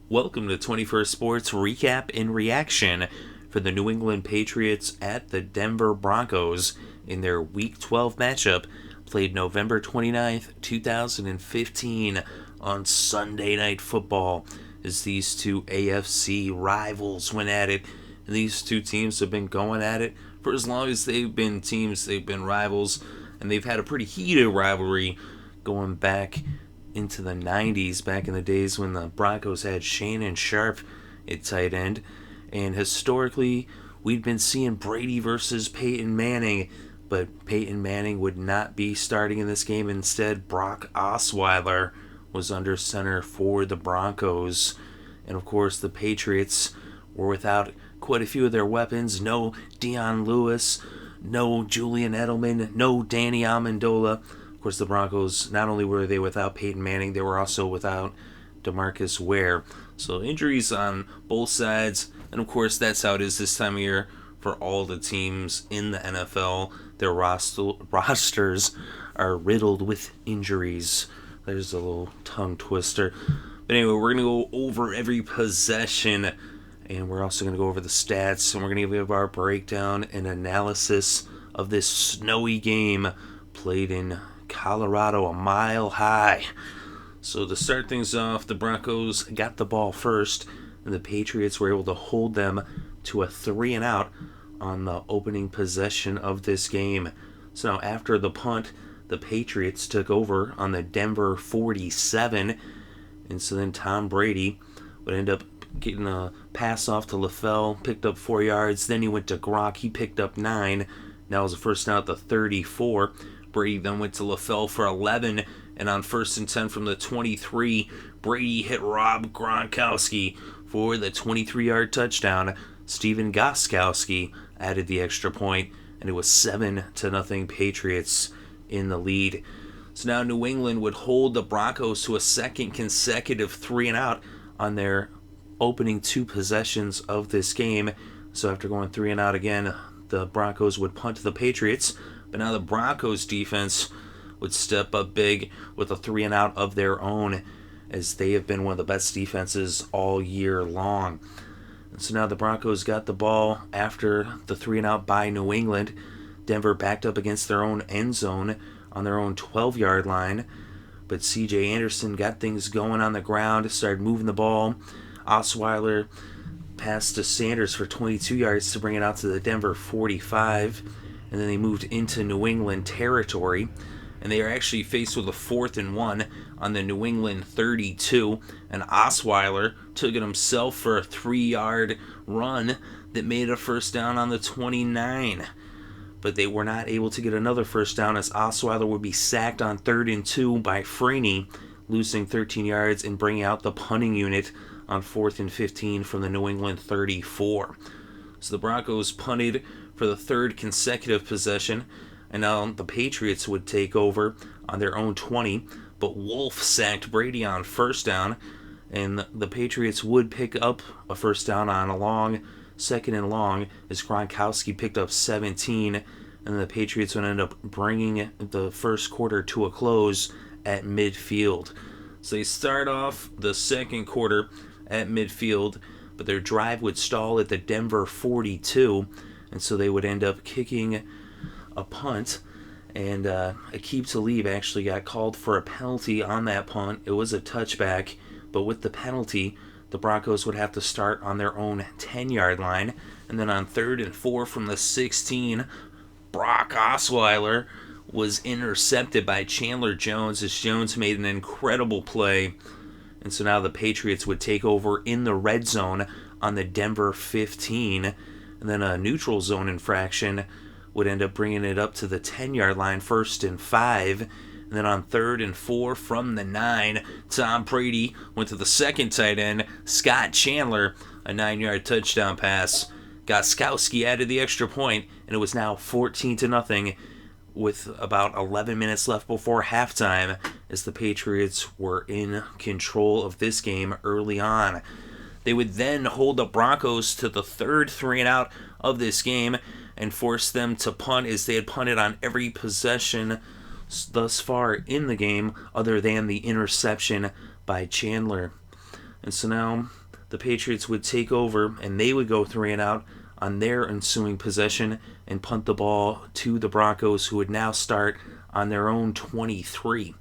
Welcome to 21st Sports Recap and Reaction for the New England Patriots at the Denver Broncos in their Week 12 matchup played November 29th, 2015 on Sunday Night Football as these two AFC rivals went at it. And these two teams have been going at it for as long as they've been teams. They've been rivals, and they've had a pretty heated rivalry going back into the 90s, back in the days when the Broncos had Shannon Sharpe at tight end. And historically, we'd been seeing Brady versus Peyton Manning, but Peyton Manning would not be starting in this game. Instead, Brock Osweiler was under center for the Broncos. And of course, the Patriots were without quite a few of their weapons. No Dion Lewis, no Julian Edelman, no Danny Amendola. Of course, the Broncos, not only were they without Peyton Manning, they were also without Demaryius Ware. So injuries on both sides, and of course that's how it is this time of year for all the teams in the NFL. Their rosters are riddled with injuries. There's a little tongue twister. But anyway, we're going to go over every possession, and we're also going to go over the stats, and we're going to give our breakdown and analysis of this snowy game played in Colorado, a mile high. So to start things off, the Broncos got the ball first, and the Patriots were able to hold them to a 3-and-out on the opening possession of this game. So now after the punt, the Patriots took over on the Denver 47, and so then Tom Brady would end up getting a pass off to LaFell, picked up 4 yards, then he went to Gronk, he picked up 9. Now it was a first down at the 34. Brady then went to LaFell for 11, and on 1st and 10 from the 23, Brady hit Rob Gronkowski for the 23-yard touchdown. Stephen Gostkowski added the extra point, and it was 7-0 Patriots in the lead. So now New England would hold the Broncos to a second consecutive 3-and-out on their opening 2 possessions of this game. So after going 3-and-out again, the Broncos would punt the Patriots. But now the Broncos defense would step up big with a 3-and-out of their own, as they have been one of the best defenses all year long. And so now the Broncos got the ball after the 3-and-out by New England. Denver backed up against their own end zone on their own 12-yard line. But C.J. Anderson got things going on the ground, started moving the ball. Osweiler passed to Sanders for 22 yards to bring it out to the Denver 45. And then they moved into New England territory, and they are actually faced with a 4th and 1 on the New England 32, and Osweiler took it himself for a 3-yard run that made a first down on the 29. But they were not able to get another first down, as Osweiler would be sacked on 3rd and 2 by Freeney, losing 13 yards and bringing out the punting unit on 4th and 15 from the New England 34. So the Broncos punted for the 3rd consecutive possession, and now the Patriots would take over on their own 20, but Wolf sacked Brady on 1st down, and the Patriots would pick up a first down on a long 2nd and long as Gronkowski picked up 17, and the Patriots would end up bringing the first quarter to a close at midfield. So they start off the second quarter at midfield, but their drive would stall at the Denver 42, and so they would end up kicking a punt, and Aqib Talib actually got called for a penalty on that punt. It was a touchback, but with the penalty, the Broncos would have to start on their own 10-yard line, and then on 3rd and 4 from the 16, Brock Osweiler was intercepted by Chandler Jones as Jones made an incredible play. And so now the Patriots would take over in the red zone on the Denver 15, and then a neutral zone infraction would end up bringing it up to the 10-yard line, 1st and 5. And then on 3rd and 4 from the 9, Tom Brady went to the second tight end, Scott Chandler, a 9-yard touchdown pass. Gostkowski added the extra point, and it was now 14-0 with about 11 minutes left before halftime, as the Patriots were in control of this game early on. They would then hold the Broncos to the 3rd 3-and-out of this game and force them to punt, as they had punted on every possession thus far in the game other than the interception by Chandler. And so now the Patriots would take over, and they would go 3 and out on their ensuing possession and punt the ball to the Broncos, who would now start on their own 23.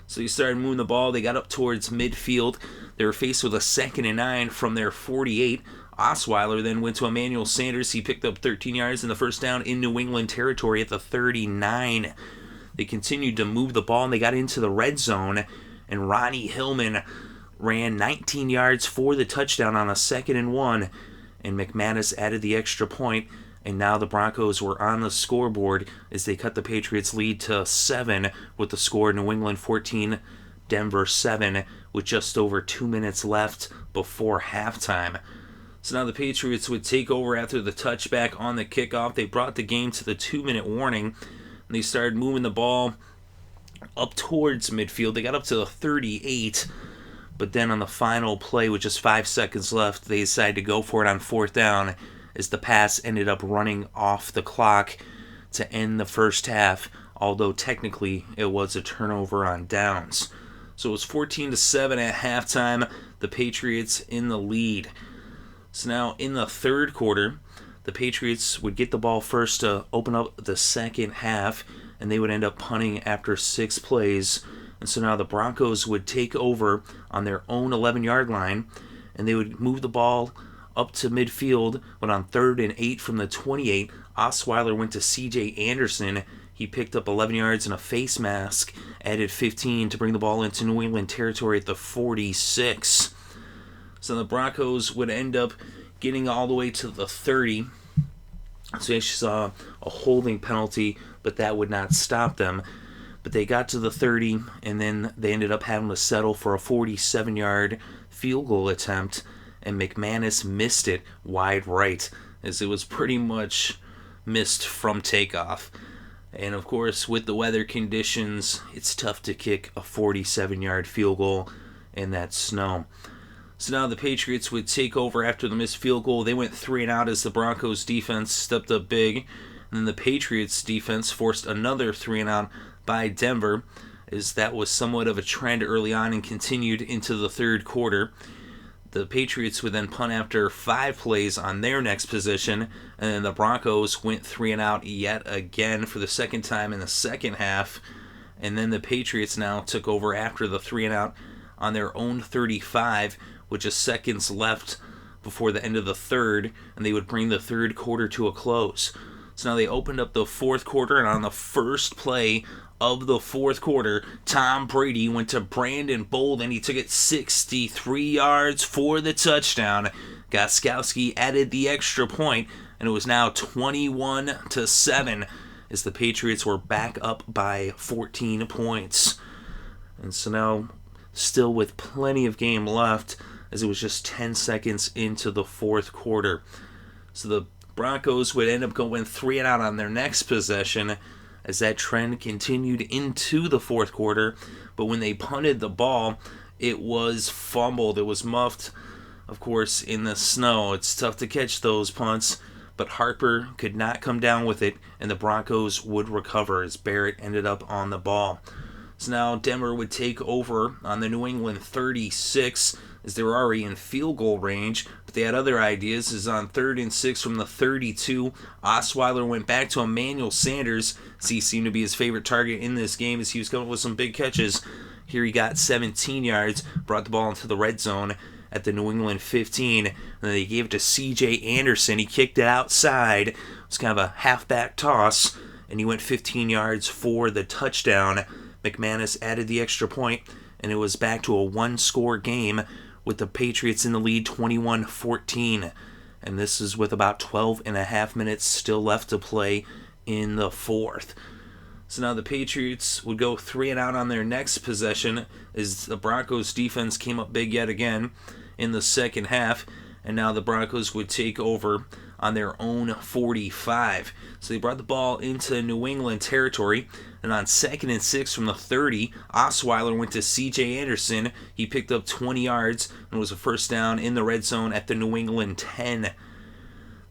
So they started moving the ball. They got up towards midfield. They were faced with a 2nd and 9 from their 48. Osweiler then went to Emmanuel Sanders. He picked up 13 yards in the first down in New England territory at the 39. They continued to move the ball, and they got into the red zone, and Ronnie Hillman ran 19 yards for the touchdown on a 2nd and 1, and McManus added the extra point, and now the Broncos were on the scoreboard as they cut the Patriots' lead to 7 with the score New England 14, Denver 7, with just over 2 minutes left before halftime. So now the Patriots would take over after the touchback on the kickoff. They brought the game to the 2-minute warning, and they started moving the ball up towards midfield. They got up to the 38, but then on the final play with just 5 seconds left, they decided to go for it on 4th down as the pass ended up running off the clock to end the first half, although technically it was a turnover on downs. So it was 14-7 at halftime, the Patriots in the lead. So now in the third quarter, the Patriots would get the ball first to open up the second half, and they would end up punting after 6 plays. And so now the Broncos would take over on their own 11-yard line, and they would move the ball up to midfield, but on 3rd and 8 from the 28, Osweiler went to C.J. Anderson. He picked up 11 yards and a face mask, added 15 to bring the ball into New England territory at the 46. So the Broncos would end up getting all the way to the 30. So they actually saw a holding penalty, but that would not stop them. But they got to the 30, and then they ended up having to settle for a 47-yard field goal attempt, and McManus missed it wide right, as it was pretty much missed from takeoff. And of course, with the weather conditions, it's tough to kick a 47-yard field goal in that snow. So now the Patriots would take over after the missed field goal. They went 3 and out as the Broncos defense stepped up big. And then the Patriots defense forced another 3 and out by Denver, as that was somewhat of a trend early on and continued into the third quarter. The Patriots would then punt after 5 plays on their next possession, and then the Broncos went 3 and out yet again for the second time in the second half. And then the Patriots now took over after the 3 and out on their own 35, with just seconds left before the end of the third, and they would bring the third quarter to a close. So now they opened up the fourth quarter, and on the first play of the fourth quarter, Tom Brady went to Brandon and he took it 63 yards for the touchdown. Gostkowski added the extra point, and it was now 21-7 as the Patriots were back up by 14 points. And so now, still with plenty of game left, as it was just 10 seconds into the fourth quarter. So the Broncos would end up going 3 and out on their next possession as that trend continued into the fourth quarter. But when they punted the ball, it was fumbled. It was muffed, of course, in the snow. It's tough to catch those punts, but Harper could not come down with it, and the Broncos would recover as Barrett ended up on the ball. So now Denver would take over on the New England 36, as they were already in field goal range, but they had other ideas. As on 3rd and 6 from the 32, Osweiler went back to Emmanuel Sanders, as he seemed to be his favorite target in this game, as he was coming with some big catches. Here he got 17 yards, brought the ball into the red zone at the New England 15, and then they gave it to C.J. Anderson. He kicked it outside. It was kind of a halfback toss, and he went 15 yards for the touchdown. McManus added the extra point, and it was back to a one-score game with the Patriots in the lead 21-14. And this is with about 12 and a half minutes still left to play in the fourth. So now the Patriots would go 3 and out on their next possession as the Broncos defense came up big yet again in the second half. And now the Broncos would take over on their own 45. So they brought the ball into New England territory. And on 2nd and 6 from the 30, Osweiler went to C.J. Anderson. He picked up 20 yards and was a first down in the red zone at the New England 10.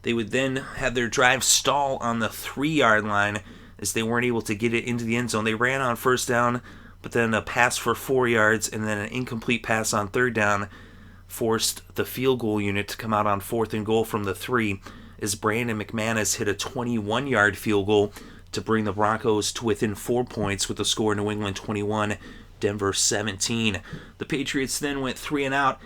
They would then have their drive stall on the 3-yard line as they weren't able to get it into the end zone. They ran on first down, but then a pass for 4 yards and then an incomplete pass on 3rd down forced the field goal unit to come out on 4th and goal from the 3 as Brandon McManus hit a 21-yard field goal to bring the Broncos to within 4 points with the score New England 21, Denver 17. The Patriots then went 3 and out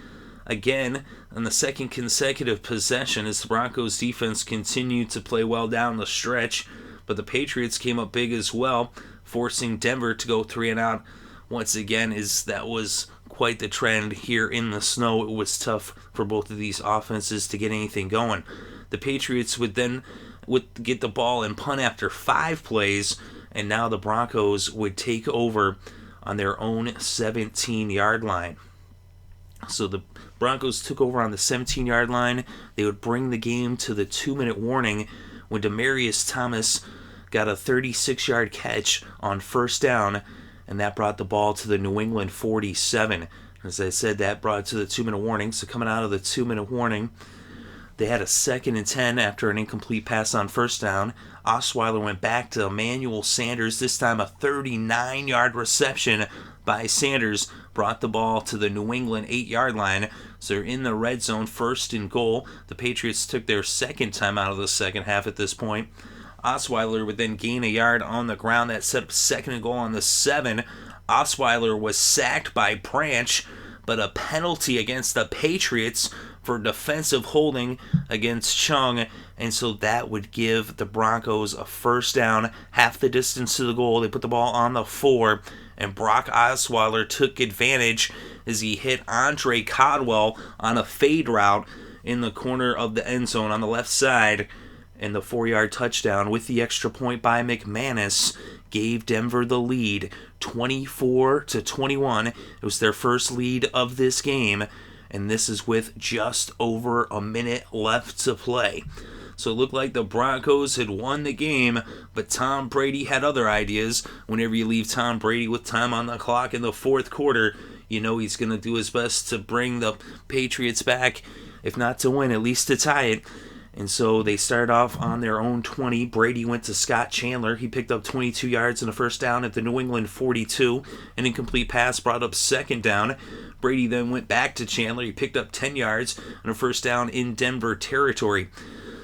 again on the second consecutive possession as the Broncos defense continued to play well down the stretch, but the Patriots came up big as well, forcing Denver to go 3 and out once again, as that was quite the trend here in the snow. It was tough for both of these offenses to get anything going. The Patriots would get the ball and punt after 5 plays, and now the Broncos would take over on their own 17-yard line. So the Broncos took over on the 17-yard line. They would bring the game to the 2-minute warning when Demaryius Thomas got a 36-yard catch on first down, and that brought the ball to the New England 47. As I said, that brought it to the 2-minute warning. So coming out of the 2-minute warning, they had a 2nd and 10 after an incomplete pass on first down. Osweiler went back to Emmanuel Sanders. This time a 39-yard reception by Sanders brought the ball to the New England 8-yard line. So they're in the red zone, 1st and goal. The Patriots took their second time out of the second half at this point. Osweiler would then gain a yard on the ground. That set up 2nd and goal on the 7. Osweiler was sacked by Branch, but a penalty against the Patriots for defensive holding against Chung, and so that would give the Broncos a first down, half the distance to the goal. They put the ball on the 4, and Brock Osweiler took advantage as he hit Andre Caldwell on a fade route in the corner of the end zone on the left side, and the 4-yard touchdown with the extra point by McManus gave Denver the lead, 24-21. It was their first lead of this game, and this is with just over a minute left to play. So it looked like the Broncos had won the game, but Tom Brady had other ideas. Whenever you leave Tom Brady with time on the clock in the 4th quarter, you know he's going to do his best to bring the Patriots back, if not to win, at least to tie it. And so they started off on their own 20. Brady went to Scott Chandler. He picked up 22 yards and a first down at the New England 42. An incomplete pass brought up 2nd down. Brady then went back to Chandler. He picked up 10 yards and a first down in Denver territory.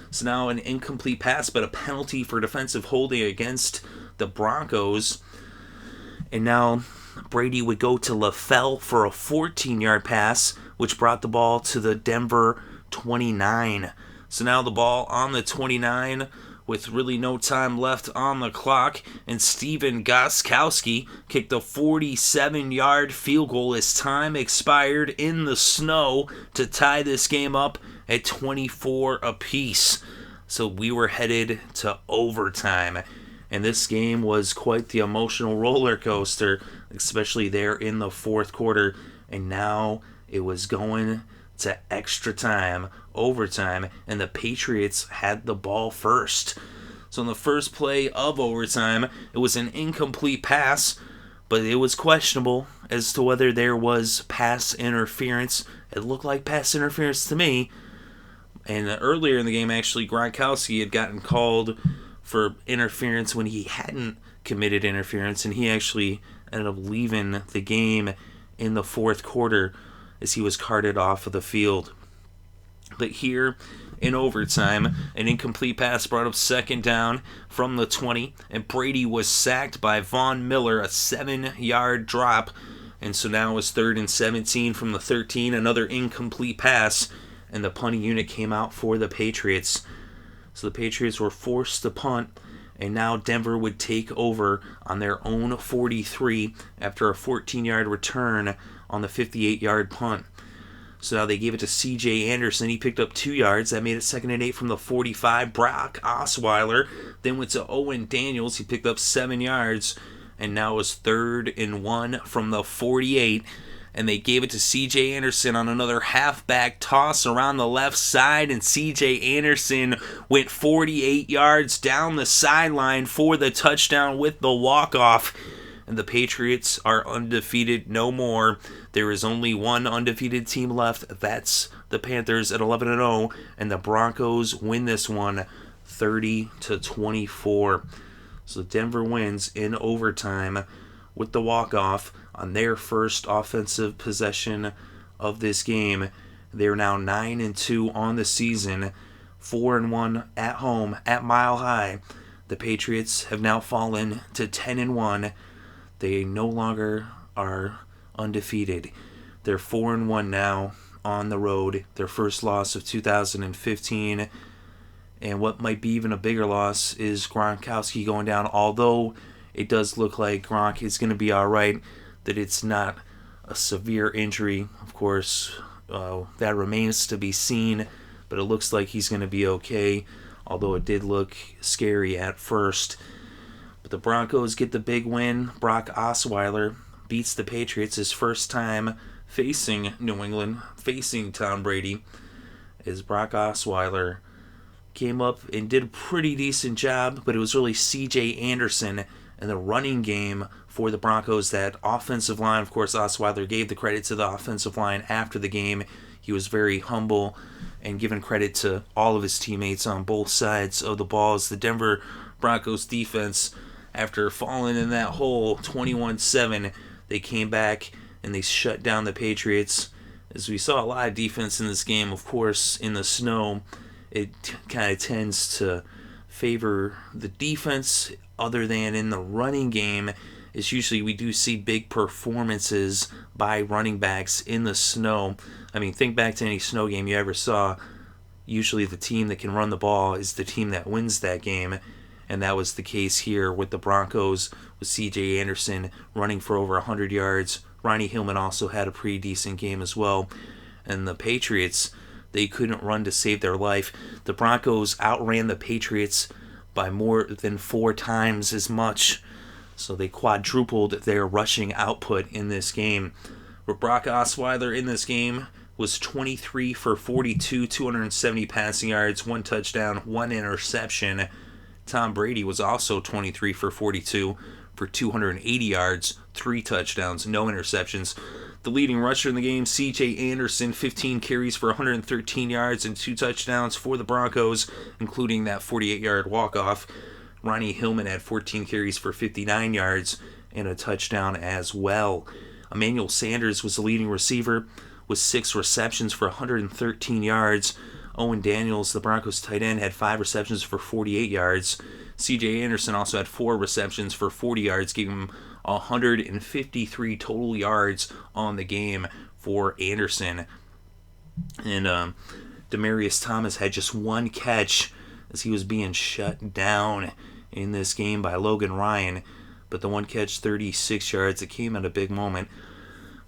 So now an incomplete pass, but a penalty for defensive holding against the Broncos. And now Brady would go to LaFell for a 14-yard pass, which brought the ball to the Denver 29. So now the ball on the 29 with really no time left on the clock, and Stephen Gostkowski kicked a 47-yard field goal as time expired in the snow to tie this game up at 24 apiece. So we were headed to overtime, and this game was quite the emotional roller coaster, especially there in the 4th quarter, and now it was going to extra time, overtime, and the Patriots had the ball first. So in the first play of overtime, it was an incomplete pass, but it was questionable as to whether there was pass interference. It looked like pass interference to me. And earlier in the game, actually, Gronkowski had gotten called for interference when he hadn't committed interference, and he actually ended up leaving the game in the 4th quarter as he was carted off of the field. But here in overtime, an incomplete pass brought up 2nd down from the 20, and Brady was sacked by Von Miller, a 7-yard drop, and so now it was 3rd and 17 from the 13, another incomplete pass, and the punting unit came out for the Patriots. So the Patriots were forced to punt, and now Denver would take over on their own 43 after a 14-yard return on the 58-yard punt. So now they gave it to C.J. Anderson. He picked up 2 yards. That made it 2nd and 8 from the 45. Brock Osweiler then went to Owen Daniels. He picked up 7 yards, and now it was 3rd and 1 from the 48. And they gave it to C.J. Anderson on another halfback toss around the left side, and C.J. Anderson went 48 yards down the sideline for the touchdown with the walk-off. And the Patriots are undefeated no more. There is only one undefeated team left. That's the Panthers at 11-0, and the Broncos win this one 30-24. So Denver wins in overtime with the walk-off on their first offensive possession of this game, They're now 9-2 on the season, 4-1 at home at Mile High. The Patriots have now fallen to 10-1. They no longer are undefeated. They're 4-1 now on the road. Their first loss of 2015. And what might be even a bigger loss is Gronkowski going down. Although it does look like Gronk is going to be all right, that it's not a severe injury. Of course, that remains to be seen, but it looks like he's going to be okay, although it did look scary at first. But the Broncos get the big win. Brock Osweiler beats the Patriots his first time facing New England, facing Tom Brady, as Brock Osweiler came up and did a pretty decent job, but it was really C.J. Anderson and the running game for the Broncos. That offensive line, of course, Osweiler gave the credit to the offensive line after the game. He was very humble and giving credit to all of his teammates on both sides of the ball. As the Denver Broncos defense, after falling in that hole 21-7, they came back and they shut down the Patriots. As we saw a lot of defense in this game, of course, in the snow, it kind of tends to favor the defense. Other than in the running game, is usually we do see big performances by running backs in the snow. I mean, think back to any snow game you ever saw. Usually the team that can run the ball is the team that wins that game. And that was the case here with the Broncos, with C.J. Anderson running for over 100 yards. Ronnie Hillman also had a pretty decent game as well. And the Patriots, they couldn't run to save their life. The Broncos outran the Patriots by more than 4 times as much. So they quadrupled their rushing output in this game. But Brock Osweiler in this game was 23 for 42, 270 passing yards, 1 touchdown, 1 interception. Tom Brady was also 23 for 42 for 280 yards, 3 touchdowns, no interceptions. The leading rusher in the game, C.J. Anderson, 15 carries for 113 yards and 2 touchdowns for the Broncos, including that 48-yard walk-off. Ronnie Hillman had 14 carries for 59 yards and a touchdown as well. Emmanuel Sanders was the leading receiver with 6 receptions for 113 yards. Owen Daniels, the Broncos tight end, had 5 receptions for 48 yards. C.J. Anderson also had 4 receptions for 40 yards, giving him 153 total yards on the game for Anderson. And Demaryius Thomas had just 1 catch as he was being shut down in this game by Logan Ryan. But the 1 catch, 36 yards, it came at a big moment.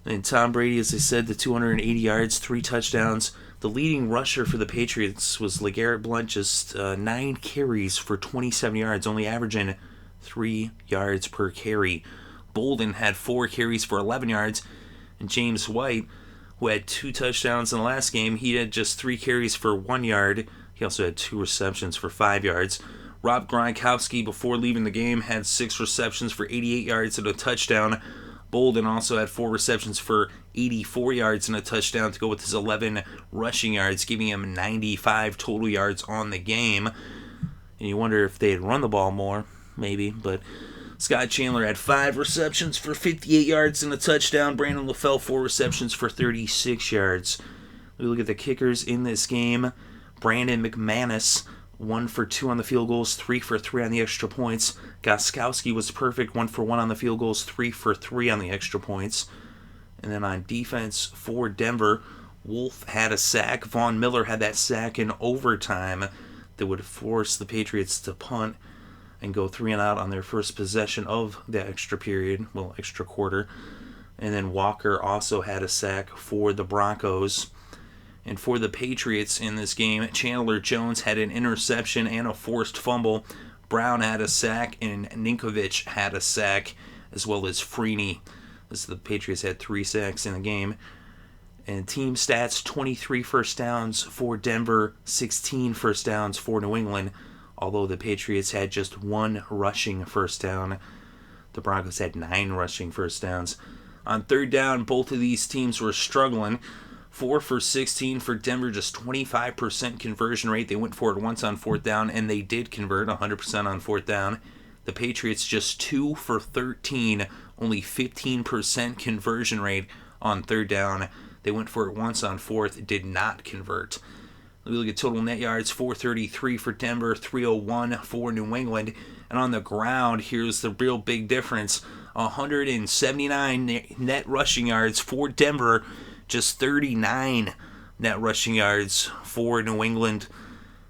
And Tom Brady, as I said, the 280 yards, 3 touchdowns. The leading rusher for the Patriots was LeGarrette Blount, just 9 carries for 27 yards, only averaging 3 yards per carry. Bolden had 4 carries for 11 yards, and James White, who had 2 touchdowns in the last game, he had just 3 carries for 1 yard. He also had 2 receptions for 5 yards. Rob Gronkowski, before leaving the game, had 6 receptions for 88 yards and a touchdown. Bolden also had 4 receptions for 84 yards and a touchdown to go with his 11 rushing yards, giving him 95 total yards on the game. And you wonder if they had run the ball more, maybe, but Scott Chandler had 5 receptions for 58 yards and a touchdown. Brandon LaFell, 4 receptions for 36 yards. We look at the kickers in this game. Brandon McManus, 1 for 2 on the field goals, 3 for 3 on the extra points. Gostkowski was perfect, 1 for 1 on the field goals, 3 for 3 on the extra points. And then on defense for Denver, Wolf had a sack. Von Miller had that sack in overtime that would force the Patriots to punt and go 3 and out on their first possession of the extra period, well, extra quarter. And then Walker also had a sack for the Broncos. And for the Patriots in this game, Chandler Jones had an interception and a forced fumble. Brown had a sack, and Ninkovich had a sack, as well as Freeney. As the Patriots had 3 sacks in the game. And team stats, 23 first downs for Denver, 16 first downs for New England. Although the Patriots had just 1 rushing first down, the Broncos had 9 rushing first downs. On third down, both of these teams were struggling. 4 for 16 for Denver, just 25% conversion rate. They went for it once on 4th down, and they did convert 100% on 4th down. The Patriots just 2 for 13, only 15% conversion rate on 3rd down. They went for it once on fourth, did not convert. We look at total net yards, 433 for Denver, 301 for New England. And on the ground, here's the real big difference. 179 net rushing yards for Denver, just 39 net rushing yards for New England,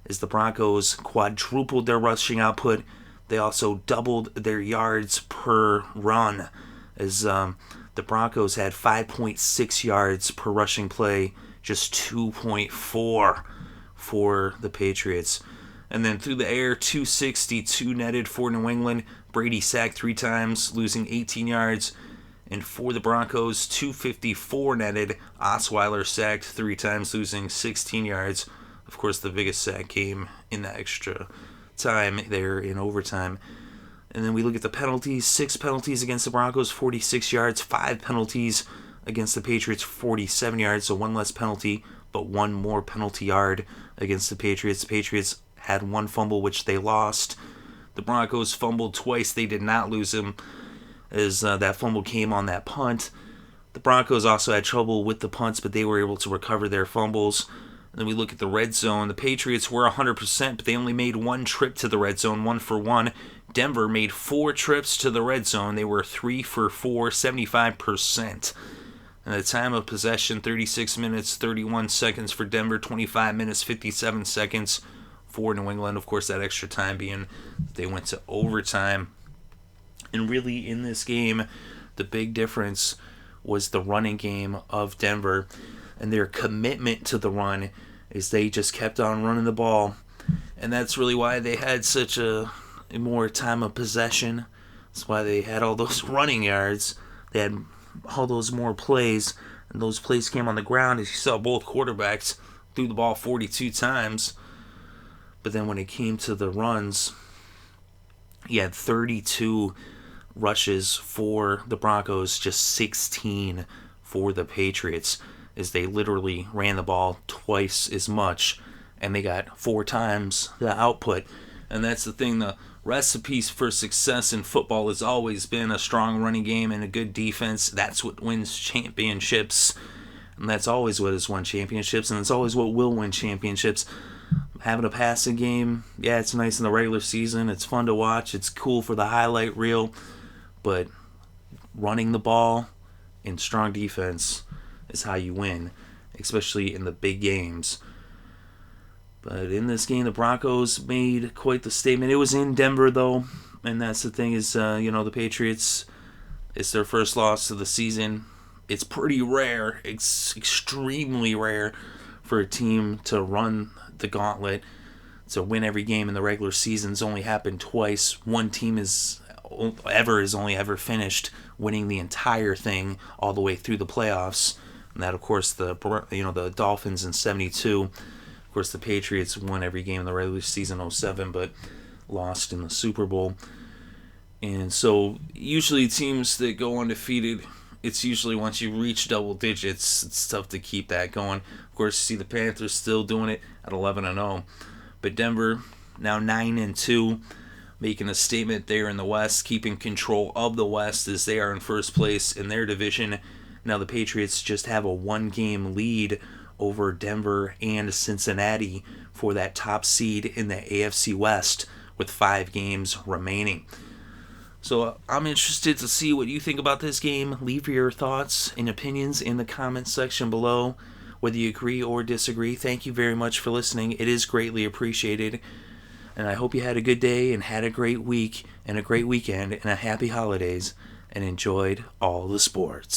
as the Broncos quadrupled their rushing output. They also doubled their yards per run, as the Broncos had 5.6 yards per rushing play, just 2.4 for the Patriots. And then through the air, 262 netted for New England. Brady sacked 3 times, losing 18 yards. And for the Broncos, 254 netted. Osweiler sacked 3 times, losing 16 yards. Of course, the biggest sack came in the extra time there in overtime. And then we look at the penalties. 6 penalties against the Broncos, 46 yards. 5 penalties against the Patriots, 47 yards. So 1 less penalty, but 1 more penalty yard against the Patriots. The Patriots had 1 fumble, which they lost. The Broncos fumbled twice. They did not lose him, as that fumble came on that punt. The Broncos also had trouble with the punts, but they were able to recover their fumbles. And then we look at the red zone. The Patriots were 100%, but they only made 1 trip to the red zone, 1 for 1. Denver made 4 trips to the red zone. They were 3 for 4, 75%. And the time of possession, 36 minutes, 31 seconds for Denver, 25 minutes, 57 seconds for New England. Of course, that extra time being they went to overtime. And really, in this game, the big difference was the running game of Denver, and their commitment to the run is they just kept on running the ball. And that's really why they had such a more time of possession. That's why they had all those running yards. They had all those more plays, and those plays came on the ground. As you saw, both quarterbacks threw the ball 42 times. But then when it came to the runs, he had 32 rushes for the Broncos, just 16 for the Patriots, as they literally ran the ball twice as much, and they got 4 times the output. And that's the thing, the recipe for success in football has always been a strong running game and a good defense. That's what wins championships, and that's always what has won championships, and it's always what will win championships. Having a passing game, yeah, it's nice in the regular season. It's fun to watch. It's cool for the highlight reel. But running the ball and strong defense is how you win, especially in the big games. But in this game, the Broncos made quite the statement. It was in Denver, though, and that's the thing is, the Patriots, it's their first loss of the season. It's pretty rare. It's extremely rare for a team to run the gauntlet, to win every game in the regular season. It's only happened twice. One team has only ever finished winning the entire thing all the way through the playoffs, and that, of course, the Dolphins in 72. Of course, the Patriots won every game in the regular season 07, but lost in the Super Bowl. And so usually teams that go undefeated, it's usually once you reach double digits, it's tough to keep that going. Of course, you see the Panthers still doing it at 11-0. But Denver, now 9-2, making a statement there in the West, keeping control of the West as they are in first place in their division. Now the Patriots just have a 1-game lead over Denver and Cincinnati for that top seed in the AFC West with 5 games remaining. So I'm interested to see what you think about this game. Leave your thoughts and opinions in the comments section below, whether you agree or disagree. Thank you very much for listening. It is greatly appreciated. And I hope you had a good day and had a great week and a great weekend and a happy holidays and enjoyed all the sports.